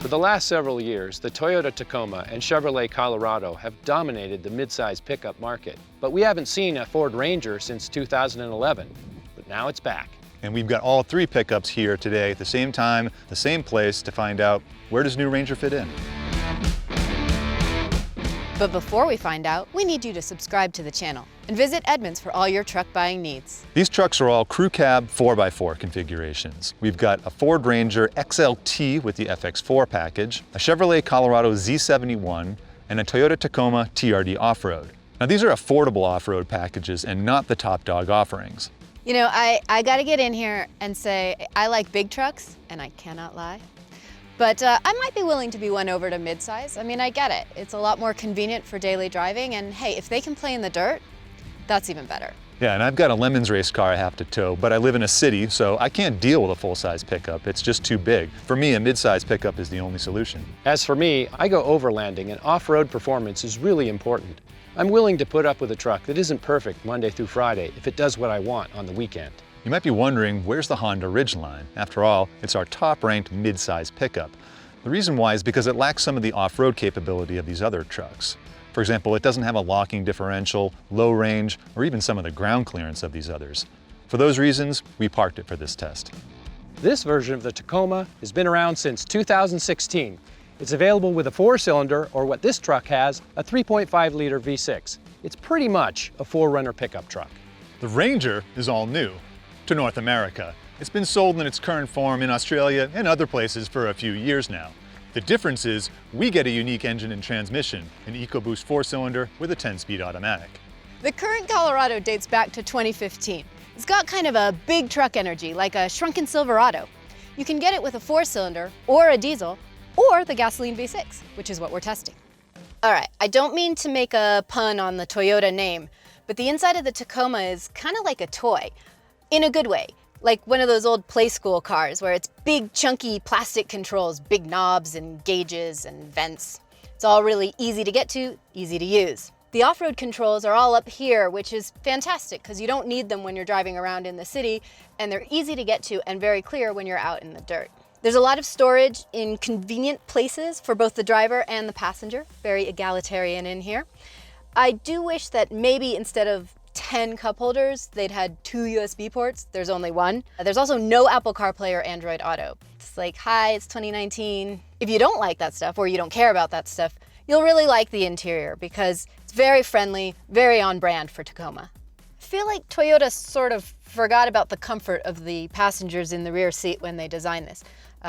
For the last several years, the Toyota Tacoma and Chevrolet Colorado have dominated the midsize pickup market. But we haven't seen a Ford Ranger since 2011, but now it's back. And we've got all three pickups here today at the same time, the same place, to find out, where does new Ranger fit in? But before we find out, we need you to subscribe to the channel and visit Edmunds for all your truck buying needs. These trucks are all crew cab 4x4 configurations. We've got a Ford Ranger XLT with the FX4 package, a Chevrolet Colorado Z71, and a Toyota Tacoma TRD off-road. Now these are affordable off-road packages and not the top dog offerings. You know, I gotta get in here and say I like big trucks, and I cannot lie. But I might be willing to be won over to midsize. I mean, I get it. It's a lot more convenient for daily driving, and hey, if they can play in the dirt, that's even better. Yeah, and I've got a Lemons race car I have to tow, but I live in a city, so I can't deal with a full-size pickup. It's just too big. For me, a midsize pickup is the only solution. As for me, I go overlanding, and off-road performance is really important. I'm willing to put up with a truck that isn't perfect Monday through Friday if it does what I want on the weekend. You might be wondering, where's the Honda Ridgeline? After all, it's our top-ranked mid-size pickup. The reason why is because it lacks some of the off-road capability of these other trucks. For example, it doesn't have a locking differential, low range, or even some of the ground clearance of these others. For those reasons, we parked it for this test. This version of the Tacoma has been around since 2016. It's available with a 4-cylinder, or what this truck has, a 3.5-liter V6. It's pretty much a 4Runner pickup truck. The Ranger is all new to North America. It's been sold in its current form in Australia and other places for a few years now. The difference is we get a unique engine and transmission, an EcoBoost 4-cylinder with a 10-speed automatic. The current Colorado dates back to 2015. It's got kind of a big truck energy, like a shrunken Silverado. You can get it with a 4-cylinder or a diesel, or the gasoline V6, which is what we're testing. All right, I don't mean to make a pun on the Toyota name, but the inside of the Tacoma is kind of like a toy, in a good way. Like one of those old play school cars where it's big chunky plastic controls, big knobs and gauges and vents. It's all really easy to get to, easy to use. The off-road controls are all up here, which is fantastic because you don't need them when you're driving around in the city, and they're easy to get to and very clear when you're out in the dirt. There's a lot of storage in convenient places for both the driver and the passenger, very egalitarian in here. I do wish that maybe instead of 10 cup holders, they'd had 2 USB ports. There's only one. There's also no Apple CarPlay or Android Auto. It's like, hi, it's 2019. If you don't like that stuff or you don't care about that stuff, you'll really like the interior because it's very friendly, very on brand for Tacoma. I feel like Toyota sort of forgot about the comfort of the passengers in the rear seat when they designed this.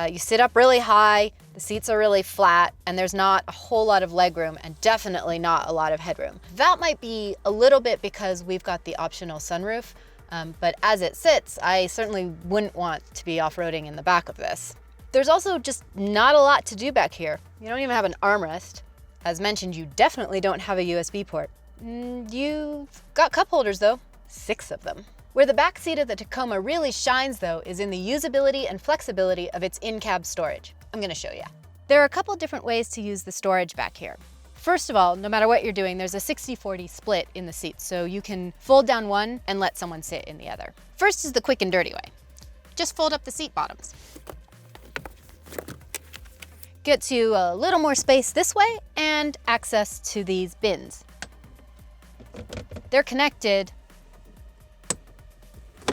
You sit up really high, the seats are really flat, and there's not a whole lot of legroom and definitely not a lot of headroom. That might be a little bit because we've got the optional sunroof, but as it sits, I certainly wouldn't want to be off-roading in the back of this. There's also just not a lot to do back here. You don't even have an armrest. As mentioned, you definitely don't have a USB port. You've got cup holders though, 6 of them. Where the back seat of the Tacoma really shines though is in the usability and flexibility of its in-cab storage. I'm gonna show you. There are a couple different ways to use the storage back here. First of all, no matter what you're doing, there's a 60-40 split in the seats, so you can fold down one and let someone sit in the other. First is the quick and dirty way. Just fold up the seat bottoms. Gets you a little more space this way and access to these bins. They're connected,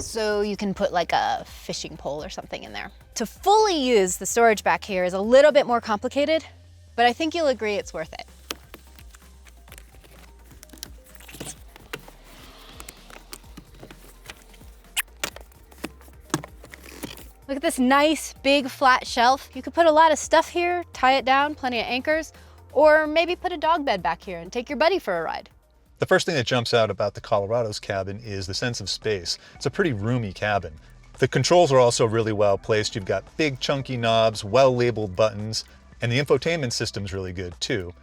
so you can put like a fishing pole or something in there. To fully use the storage back here is a little bit more complicated, but I think you'll agree it's worth it. Look at this nice big flat shelf. You could put a lot of stuff here, tie it down, plenty of anchors, or maybe put a dog bed back here and take your buddy for a ride. The first thing that jumps out about the Colorado's cabin is the sense of space. It's a pretty roomy cabin. The controls are also really well placed. You've got big chunky knobs, well-labeled buttons, and the infotainment system's really good too.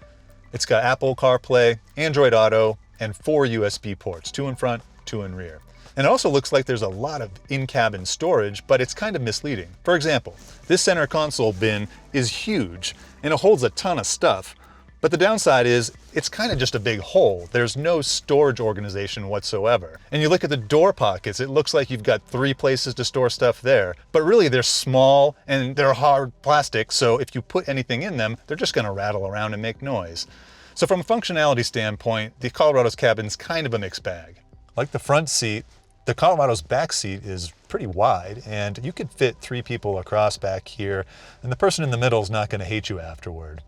It's got Apple CarPlay, Android Auto, and 4 USB ports, 2 in front, 2 in rear. And it also looks like there's a lot of in-cabin storage, but it's kind of misleading. For example, this center console bin is huge and it holds a ton of stuff, But the downside is it's kind of just a big hole. There's no storage organization whatsoever. And you look at the door pockets, it looks like you've got 3 places to store stuff there. But really they're small and they're hard plastic, so if you put anything in them, they're just gonna rattle around and make noise. So from a functionality standpoint, the Colorado's cabin's kind of a mixed bag. Like the front seat, the Colorado's back seat is pretty wide, and you could fit 3 people across back here, and the person in the middle is not gonna hate you afterward.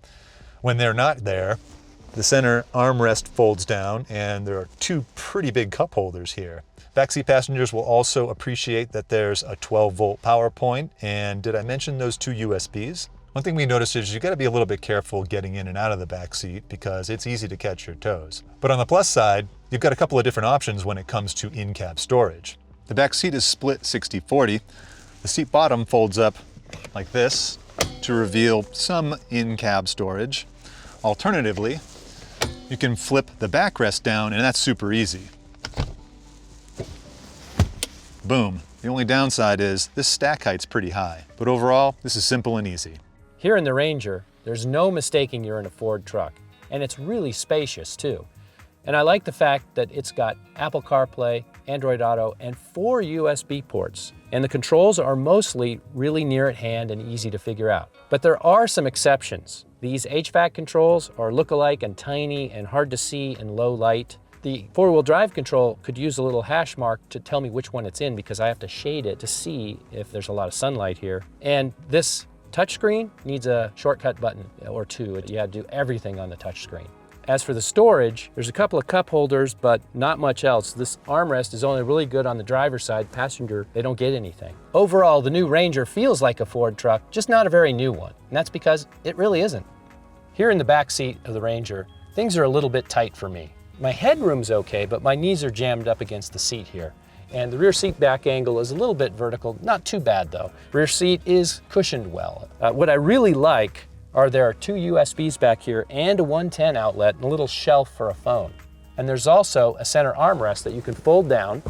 When they're not there, the center armrest folds down and there are 2 pretty big cup holders here. Backseat passengers will also appreciate that there's a 12-volt power point. And did I mention those 2 USBs? One thing we noticed is you gotta be a little bit careful getting in and out of the back seat because it's easy to catch your toes. But on the plus side, you've got a couple of different options when it comes to in-cab storage. The back seat is split 60-40. The seat bottom folds up like this to reveal some in-cab storage. Alternatively, you can flip the backrest down, and that's super easy. Boom. The only downside is this stack height's pretty high, but overall, this is simple and easy. Here in the Ranger, there's no mistaking you're in a Ford truck, and it's really spacious too. And I like the fact that it's got Apple CarPlay, Android Auto, and 4 USB ports. And the controls are mostly really near at hand and easy to figure out. But there are some exceptions. These HVAC controls are look-alike and tiny and hard to see in low light. The 4-wheel drive control could use a little hash mark to tell me which one it's in because I have to shade it to see if there's a lot of sunlight here. And this touchscreen needs a shortcut button or 2. You had to do everything on the touchscreen. As for the storage, there's a couple of cup holders, but not much else. This armrest is only really good on the driver's side. Passenger, they don't get anything. Overall, the new Ranger feels like a Ford truck, just not a very new one. And that's because it really isn't. Here in the back seat of the Ranger, things are a little bit tight for me. My headroom's okay, but my knees are jammed up against the seat here. And the rear seat back angle is a little bit vertical, not too bad though. Rear seat is cushioned well. What I really like there are 2 USBs back here and a 110 outlet and a little shelf for a phone. And there's also a center armrest that you can fold down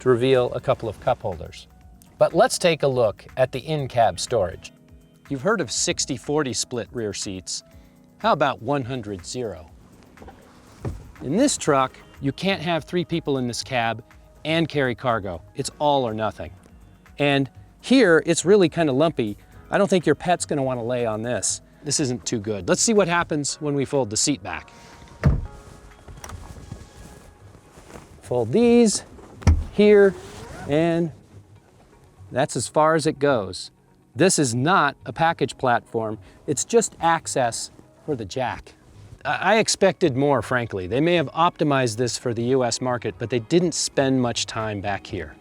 to reveal a couple of cup holders. But let's take a look at the in-cab storage. You've heard of 60-40 split rear seats. How about 100-0? In this truck, you can't have 3 people in this cab and carry cargo. It's all or nothing. And here, it's really kind of lumpy. I don't think your pet's gonna wanna lay on this. This isn't too good. Let's see what happens when we fold the seat back. Fold these here, and that's as far as it goes. This is not a package platform. It's just access for the jack. I expected more, frankly. They may have optimized this for the US market, but they didn't spend much time back here.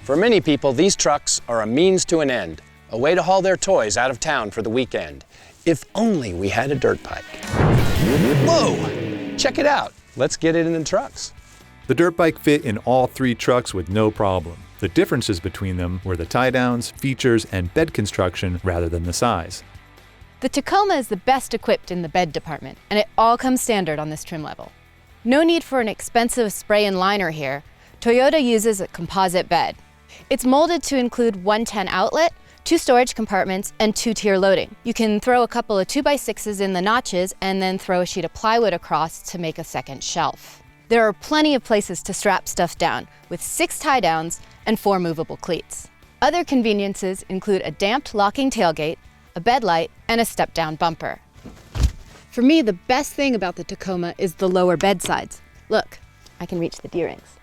For many people, these trucks are a means to an end, a way to haul their toys out of town for the weekend. If only we had a dirt bike. Whoa, check it out. Let's get it in the trucks. The dirt bike fit in all 3 trucks with no problem. The differences between them were the tie-downs, features, and bed construction rather than the size. The Tacoma is the best equipped in the bed department, and it all comes standard on this trim level. No need for an expensive spray and liner here. Toyota uses a composite bed. It's molded to include 110 outlet, 2 storage compartments, and 2-tier loading. You can throw a couple of 2x6s in the notches and then throw a sheet of plywood across to make a second shelf. There are plenty of places to strap stuff down, with 6 tie-downs and 4 movable cleats. Other conveniences include a damped locking tailgate, a bed light, and a step-down bumper. For me, the best thing about the Tacoma is the lower bed sides. Look, I can reach the D-rings.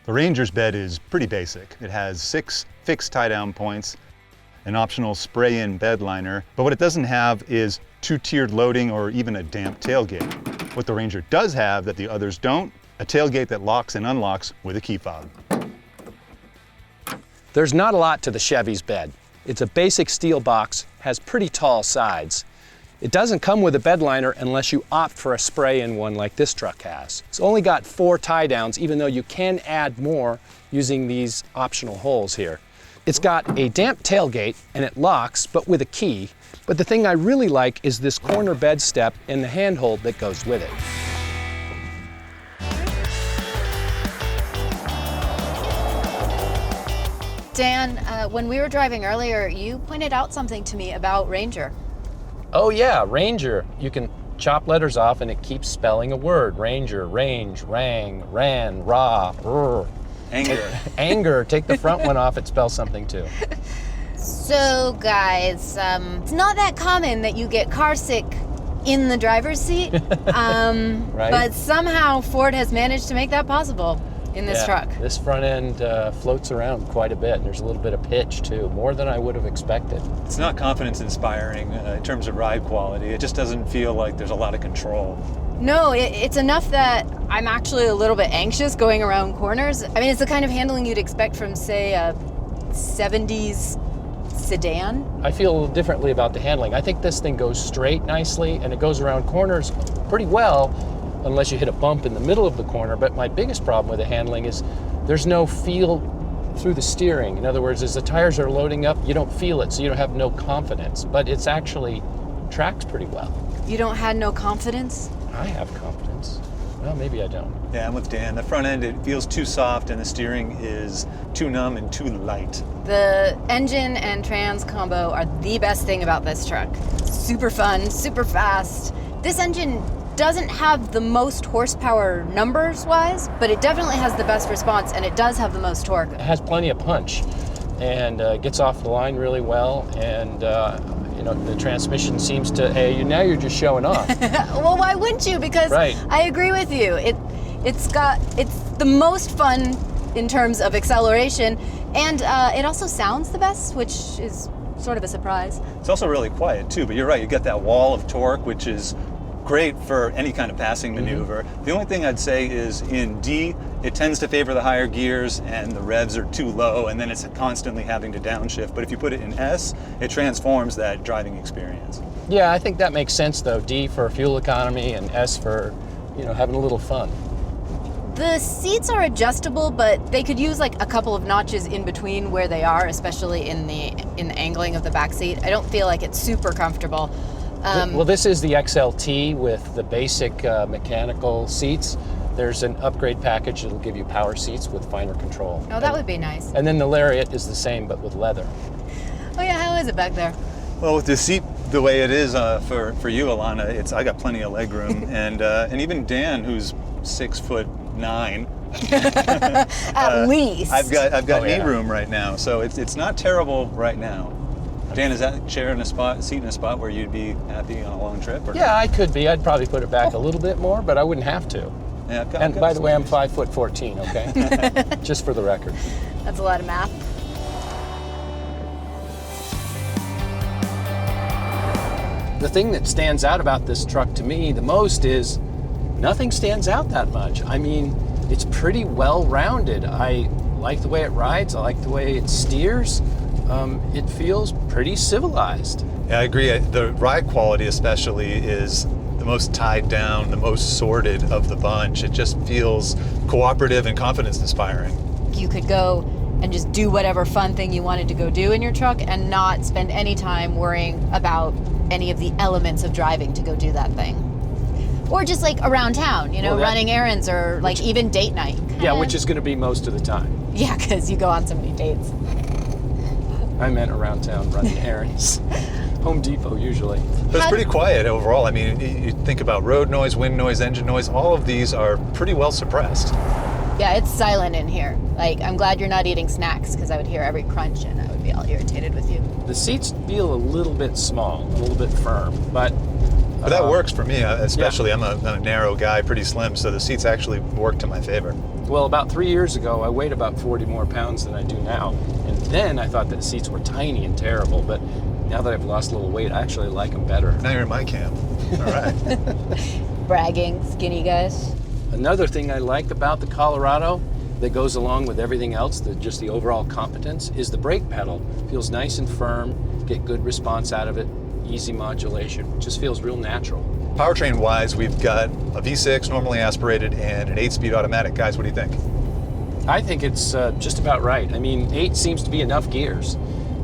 The Ranger's bed is pretty basic. It has 6 fixed tie-down points, an optional spray-in bed liner, but what it doesn't have is 2-tiered loading or even a damp tailgate. What the Ranger does have that the others don't, a tailgate that locks and unlocks with a key fob. There's not a lot to the Chevy's bed. It's a basic steel box, has pretty tall sides. It doesn't come with a bed liner unless you opt for a spray-in one like this truck has. It's only got 4 tie-downs, even though you can add more using these optional holes here. It's got a damp tailgate and it locks, but with a key. But the thing I really like is this corner bed step and the handhold that goes with it. Dan, when we were driving earlier, you pointed out something to me about Ranger. Oh yeah, Ranger. You can chop letters off and it keeps spelling a word. Ranger, range, rang, ran, rah, rrr. Anger. Anger. Take the front one off, it spells something too. So guys, it's not that common that you get car sick in the driver's seat, Right. but somehow Ford has managed to make that possible in this Yeah, truck. This front end floats around quite a bit, and there's a little bit of pitch too, more than I would have expected. It's not confidence inspiring in terms of ride quality. It just doesn't feel like there's a lot of control. No, it's enough that I'm actually a little bit anxious going around corners. I mean, it's the kind of handling you'd expect from, say, a 70s sedan. I feel a little differently about the handling. I think this thing goes straight nicely, and it goes around corners pretty well, unless you hit a bump in the middle of the corner. But my biggest problem with the handling is there's no feel through the steering. In other words, as the tires are loading up, you don't feel it, so you don't have no confidence. But it's actually tracks pretty well. You don't have no confidence? I have confidence. Well, maybe I don't. Yeah, I'm with Dan. The front end, it feels too soft, and the steering is too numb and too light. The engine and trans combo are the best thing about this truck. Super fun, super fast. This engine doesn't have the most horsepower numbers-wise, but it definitely has the best response, and it does have the most torque. It has plenty of punch, and gets off the line really well, and you know, the transmission seems to, hey, now you're just showing off. Well, why wouldn't you? Because Right. I agree with you. It's the most fun in terms of acceleration, and it also sounds the best, which is sort of a surprise. It's also really quiet too, but you're right, you get that wall of torque, which is great for any kind of passing maneuver. The only thing I'd say is in D, it tends to favor the higher gears and the revs are too low, and then it's constantly having to downshift. But if you put it in S, it transforms that driving experience. Yeah, I think that makes sense though. D for fuel economy and S for, you know, having a little fun. The seats are adjustable, but they could use like a couple of notches in between where they are, especially in the angling of the back seat. I don't feel like it's super comfortable. Well, this is the XLT with the basic mechanical seats. There's an upgrade package that'll give you power seats with finer control. Oh, that would be nice. And then the Lariat is the same, but with leather. Oh yeah, how is it back there? Well, with the seat the way it is for you, Alana, I got plenty of leg room, and even Dan, who's 6'9". At least. I've got Oh, knee yeah. room right now, so it's not terrible right now. Dan, is that chair in a seat in a spot where you'd be happy on a long trip? Or Yeah, I could be. I'd probably put it back a little bit more, but I wouldn't have to. Yeah, I've got And by the some way, I'm space. 5'14", okay? Just for the record. That's a lot of math. The thing that stands out about this truck to me the most is nothing stands out that much. I mean, it's pretty well-rounded. I like the way it rides. I like the way it steers. It feels pretty civilized. Yeah, I agree. The ride quality especially is the most tied down, the most sorted of the bunch. It just feels cooperative and confidence inspiring. You could go and just do whatever fun thing you wanted to go do in your truck and not spend any time worrying about any of the elements of driving to go do that thing. Or just like around town, you know, Well, that- running errands or like even date night. Yeah, which is going to be most of the time. Yeah, because you go on so many dates. I meant around town running errands. Home Depot usually. But it's How- pretty quiet overall. I mean, you think about road noise, wind noise, engine noise, all of these are pretty well suppressed. Yeah, it's silent in here. Like, I'm glad you're not eating snacks because I would hear every crunch and I would be all irritated with you. The seats feel a little bit small, a little bit firm, but But that works for me, especially. I'm a narrow guy, pretty slim, so the seats actually work to my favor. well, about 3 years ago, I weighed about 40 more pounds than I do now. And then I thought that the seats were tiny and terrible, but now that I've lost a little weight, I actually like them better. Now you're in my camp. All right. Bragging, skinny guys. Another thing I like about the Colorado that goes along with everything else, just the overall competence, is the brake pedal. Feels nice and firm, get good response out of it, easy modulation, just feels real natural. Powertrain-wise, we've got a V6 normally aspirated and an 8-speed automatic. Guys, what do you think? I think it's just about right. I mean, 8 seems to be enough gears.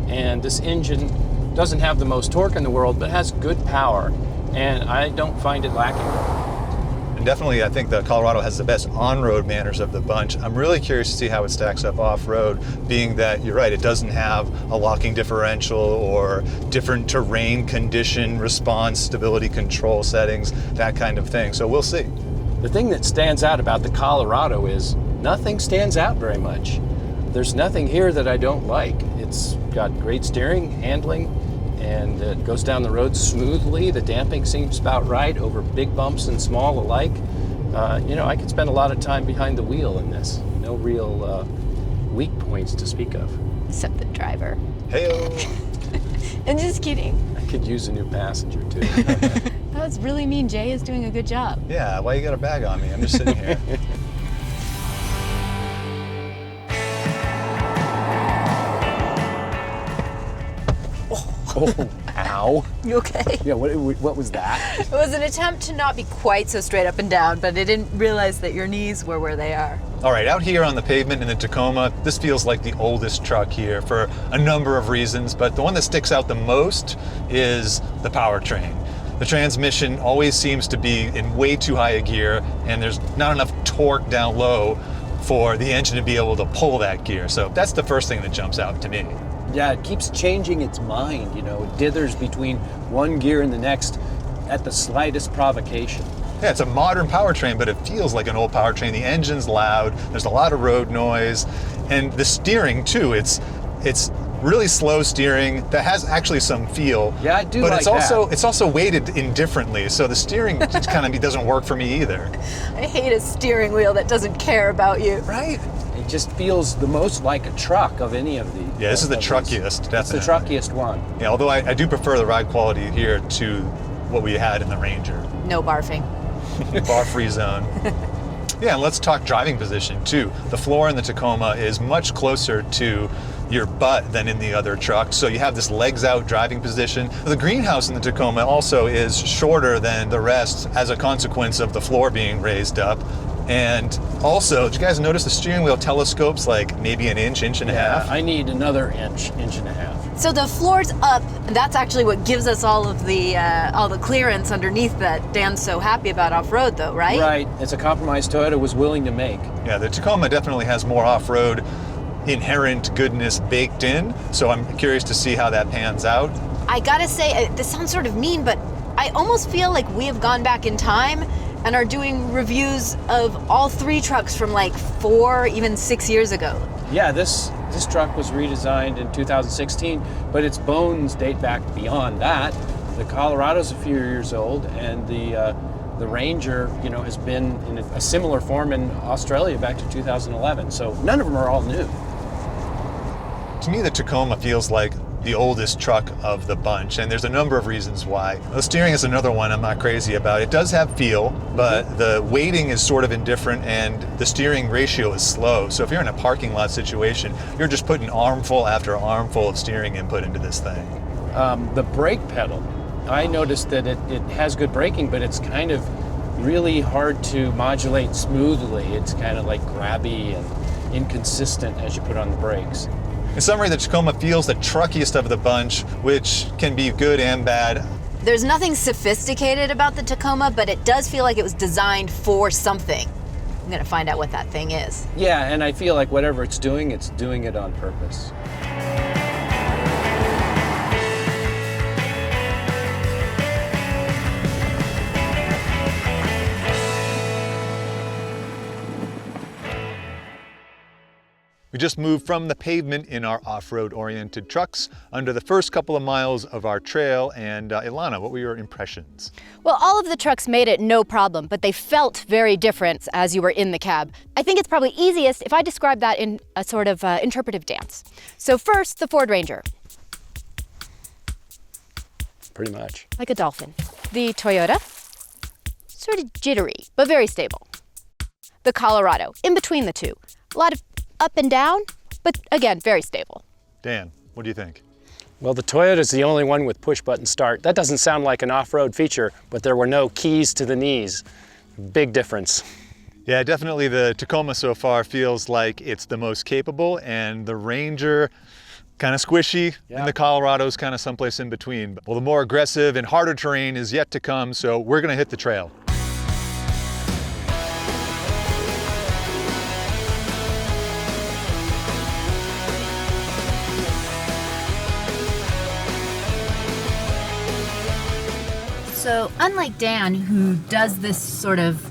And this engine doesn't have the most torque in the world, but has good power. And I don't find it lacking. And definitely I think the Colorado has the best on-road manners of the bunch. I'm really curious to see how it stacks up off-road, being that you're right, it doesn't have a locking differential or different terrain condition response, stability control settings, that kind of thing. So we'll see. The thing that stands out about the Colorado is nothing stands out very much. There's nothing here that I don't like. It's got great steering, handling, and it goes down the road smoothly. The damping seems about right over big bumps and small alike. You know, I could spend a lot of time behind the wheel in this. No real weak points to speak of. Except the driver. Hey-o. I'm just kidding. I could use a new passenger too. That was really mean. Jay is doing a good job. Yeah, why you got a bag on me? I'm just sitting here. Oh, ow. You okay? Yeah, what was that? It was an attempt to not be quite so straight up and down, but I didn't realize that your knees were where they are. All right, out here on the pavement in the Tacoma, this feels like the oldest truck here for a number of reasons, but the one that sticks out the most is the powertrain. The transmission always seems to be in way too high a gear, and there's not enough torque down low for the engine to be able to pull that gear. So that's the first thing that jumps out to me. Yeah, it keeps changing its mind, you know. It dithers between one gear and the next at the slightest provocation. Yeah, it's a modern powertrain, but it feels like an old powertrain. The engine's loud, there's a lot of road noise, and the steering too, it's really slow steering that has actually some feel. Yeah, I do but like it's also weighted indifferently, so the steering just kind of doesn't work for me either. I hate a steering wheel that doesn't care about you. Right? It just feels the most like a truck of any of the. Yeah, this is the of these. truckiest, definitely. It's the truckiest one. Yeah, although I do prefer the ride quality here to what we had in the Ranger. No barfing. Bar-free zone. Yeah, and let's talk driving position too. The floor in the Tacoma is much closer to your butt than in the other truck, so you have this legs out driving position. The greenhouse in the Tacoma also is shorter than the rest as a consequence of the floor being raised up. And also, did you guys notice the steering wheel telescopes like maybe an inch and a half? I need another inch and a half. So the floor's up, and that's actually what gives us all the clearance underneath that Dan's so happy about off-road though, right? Right, it's a compromise Toyota was willing to make. Yeah, the Tacoma definitely has more off-road inherent goodness baked in, so I'm curious to see how that pans out. I gotta say, this sounds sort of mean, but I almost feel like we have gone back in time and are doing reviews of all three trucks from like 4, even 6 years ago. Yeah, this truck was redesigned in 2016, but its bones date back beyond that. The Colorado's a few years old, and the Ranger, you know, has been in a similar form in Australia back to 2011. So none of them are all new. To me, the Tacoma feels like the oldest truck of the bunch, and there's a number of reasons why. The steering is another one I'm not crazy about. It does have feel, but the weighting is sort of indifferent, and the steering ratio is slow. So if you're in a parking lot situation, you're just putting armful after armful of steering input into this thing. The brake pedal, I noticed that it has good braking, but it's kind of really hard to modulate smoothly. It's kind of like grabby and inconsistent as you put on the brakes. In summary, the Tacoma feels the truckiest of the bunch, which can be good and bad. There's nothing sophisticated about the Tacoma, but it does feel like it was designed for something. I'm gonna find out what that thing is. Yeah, and I feel like whatever it's doing it on purpose. We just moved from the pavement in our off-road oriented trucks under the first couple of miles of our trail. And Ilana, what were your impressions? Well, all of the trucks made it no problem, but they felt very different as you were in the cab. I think it's probably easiest if I describe that in a sort of interpretive dance. So first, the Ford Ranger. Pretty much. Like a dolphin. The Toyota, sort of jittery, but very stable. The Colorado, in between the two. A lot of up and down, but again, very stable. Dan, what do you think? Well, the Toyota's the only one with push-button start. That doesn't sound like an off-road feature, but there were no keys to the knees. Big difference. Yeah, definitely the Tacoma so far feels like it's the most capable, and the Ranger kind of squishy, Yeah. and the Colorado's kind of someplace in between. Well, the more aggressive and harder terrain is yet to come, so we're gonna hit the trail. So unlike Dan, who does this sort of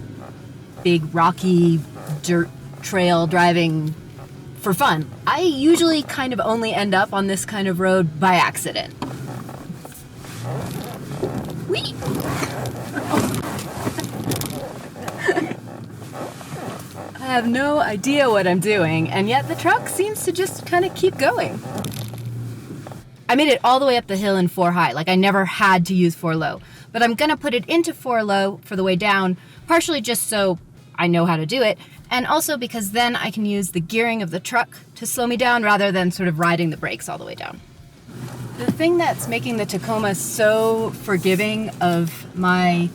big rocky dirt trail driving for fun, I usually kind of only end up on this kind of road by accident. Whee! I have no idea what I'm doing, and yet the truck seems to just kind of keep going. I made it all the way up the hill in 4 high, like I never had to use 4 low. But I'm gonna put it into 4 low for the way down, partially just so I know how to do it, and also because then I can use the gearing of the truck to slow me down rather than sort of riding the brakes all the way down. The thing that's making the Tacoma so forgiving of my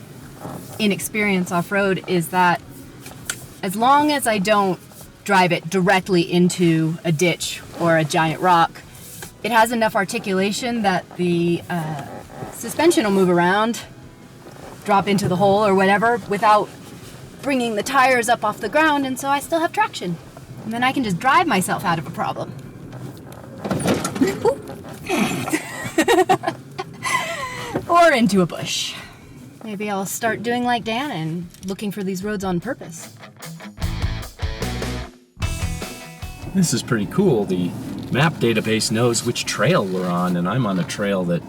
inexperience off-road is that as long as I don't drive it directly into a ditch or a giant rock, it has enough articulation that the suspension will move around, drop into the hole or whatever without bringing the tires up off the ground, and so I still have traction. And then I can just drive myself out of a problem. Or into a bush. Maybe I'll start doing like Dan and looking for these roads on purpose. This is pretty cool. The map database knows which trail we're on, and I'm on a trail that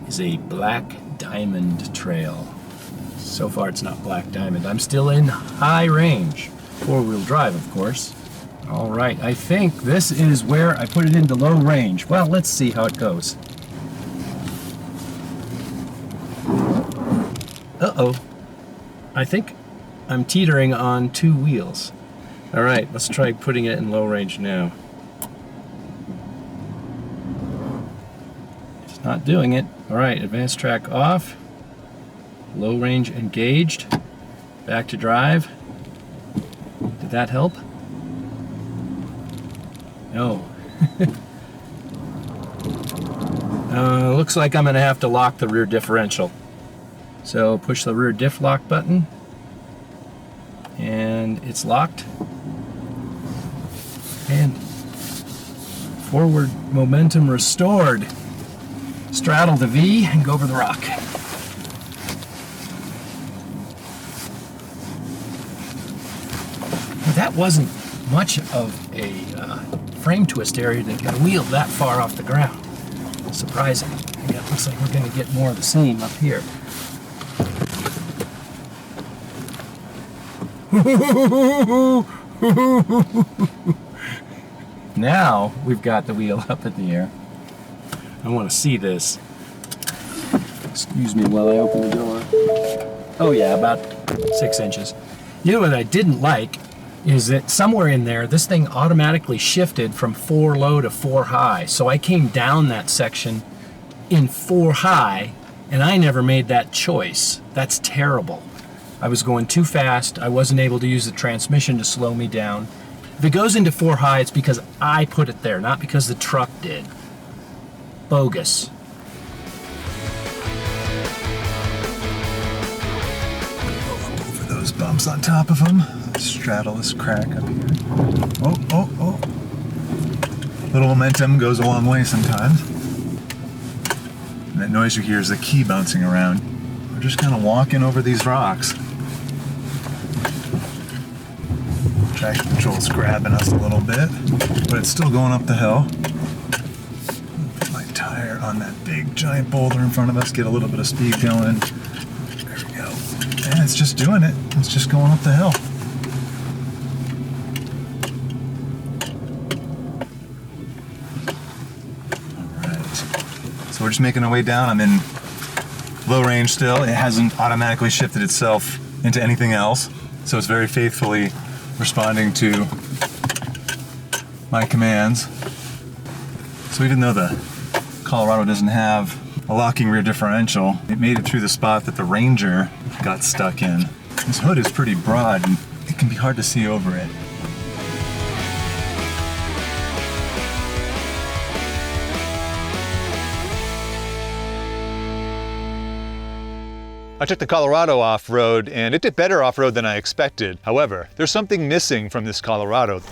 is a black diamond trail. So far it's not black diamond. I'm still in high range. 4-wheel drive, of course. All right, I think this is where I put it into low range. Well, let's see how it goes. Uh-oh. I think I'm teetering on 2 wheels. All right, let's try putting it in low range now. It's not doing it. All right, advanced track off. Low range engaged. Back to drive. Did that help? No. Looks like I'm gonna have to lock the rear differential. So push the rear diff lock button, and it's locked. And forward momentum restored. Straddle the V and go over the rock. Well, that wasn't much of a frame twist area to get a wheel that far off the ground. Surprising. And it looks like we're going to get more of the same up here. Now we've got the wheel up in the air. I want to see this. Excuse me while I open the door. Oh yeah, about 6 inches. You know what I didn't like is that somewhere in there, this thing automatically shifted from 4 low to 4 high. So I came down that section in 4 high, and I never made that choice. That's terrible. I was going too fast. I wasn't able to use the transmission to slow me down. If it goes into 4 high, it's because I put it there, not because the truck did. Bogus. Over those bumps on top of them. Straddle this crack up here. Oh. Little momentum goes a long way sometimes. And that noise you hear is the key bouncing around. We're just kind of walking over these rocks. Traction control's grabbing us a little bit, but it's still going up the hill. Put my tire on that big giant boulder in front of us, get a little bit of speed going. There we go. And it's just doing it. It's just going up the hill. So we're just making our way down. I'm in low range still. It hasn't automatically shifted itself into anything else. So it's very faithfully responding to my commands. So even though the Colorado doesn't have a locking rear differential, it made it through the spot that the Ranger got stuck in. This hood is pretty broad and it can be hard to see over it. I took the Colorado off-road, and it did better off-road than I expected. However, there's something missing from this Colorado.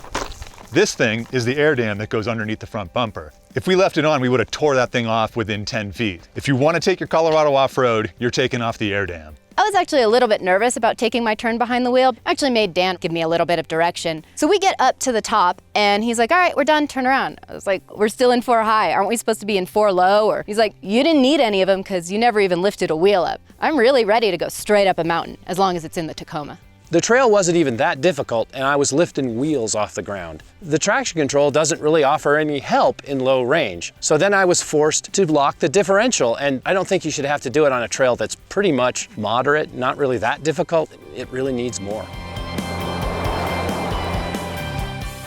This thing is the airdam that goes underneath the front bumper. If we left it on, we would have tore that thing off within 10 feet. If you want to take your Colorado off-road, you're taking off the airdam. I was actually a little bit nervous about taking my turn behind the wheel. I actually made Dan give me a little bit of direction. So we get up to the top and he's like, all right, we're done, turn around. I was like, we're still in 4 high. Aren't we supposed to be in 4 low? Or he's like, you didn't need any of them because you never even lifted a wheel up. I'm really ready to go straight up a mountain as long as it's in the Tacoma. The trail wasn't even that difficult, and I was lifting wheels off the ground. The traction control doesn't really offer any help in low range, so then I was forced to lock the differential, and I don't think you should have to do it on a trail that's pretty much moderate, not really that difficult. It really needs more.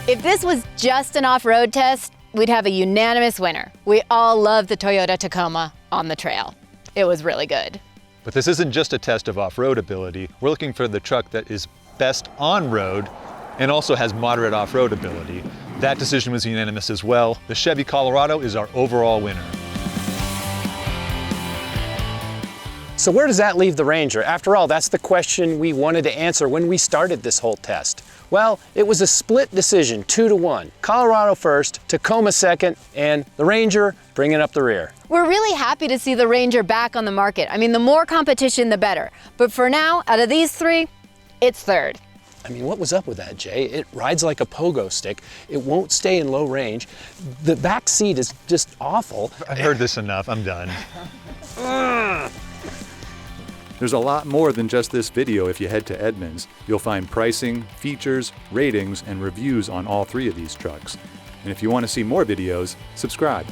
If this was just an off-road test, we'd have a unanimous winner. We all love the Toyota Tacoma on the trail. It was really good. But this isn't just a test of off-road ability. We're looking for the truck that is best on-road and also has moderate off-road ability. That decision was unanimous as well. The Chevy Colorado is our overall winner. So where does that leave the Ranger? After all, that's the question we wanted to answer when we started this whole test. Well, it was a split decision, 2-1. Colorado first, Tacoma second, and the Ranger bringing up the rear. We're really happy to see the Ranger back on the market. I mean, the more competition, the better. But for now, out of these 3, it's third. I mean, what was up with that, Jay? It rides like a pogo stick. It won't stay in low range. The back seat is just awful. I've heard this enough, I'm done. There's a lot more than just this video if you head to Edmunds. You'll find pricing, features, ratings, and reviews on all 3 of these trucks. And if you want to see more videos, subscribe.